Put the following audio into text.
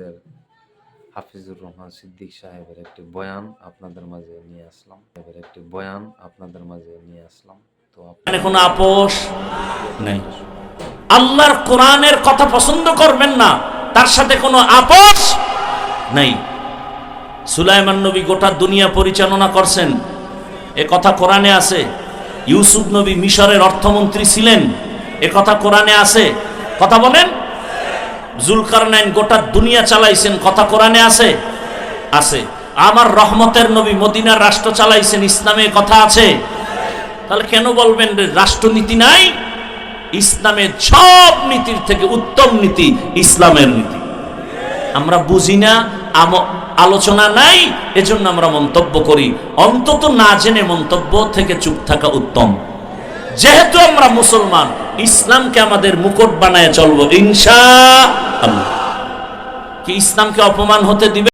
আমাদের হাফিজুর রহমান সিদ্দিক সাহেবের একটি বয়ান আপনাদের মাঝে নিয়ে আসলাম। তো এখানে কোনো আপোষ নেই। আল্লাহর কোরআনের কথা পছন্দ করবেন না, তার সাথে কোনো আপোষ নেই। সুলাইমান নবী গোটা দুনিয়া পরিচালনা করছেন, এ কথা কোরআনে আছে। ইউসুফ নবী মিশরের অর্থমন্ত্রী ছিলেন, এ কথা কোরআনে আছে। কথা বলেন। জুলকারনাইন গোটা দুনিয়া চালাইছেন, কথা কোরআনে আছে। আমার রহমতের নবী মদিনার রাষ্ট্র চালাইছেন, ইসলামে কথা আছে। তাহলে কেন বলবেন রাষ্ট্রনীতি নাই? ইসলামের সব নীতির থেকে উত্তম নীতি ইসলামের নীতি। আমরা বুঝি না, আলোচনা নাই, এজন্য আমরা মন্তব্য করি। অন্তত না জেনে মন্তব্য থেকে চুপ থাকা উত্তম। যেহেতু আমরা মুসলমান, ইসলামকে আমাদের মুকুট বানায় চলবো ইনশাআল্লাহ। কি ইসলামকে অপমান হতে দিবে?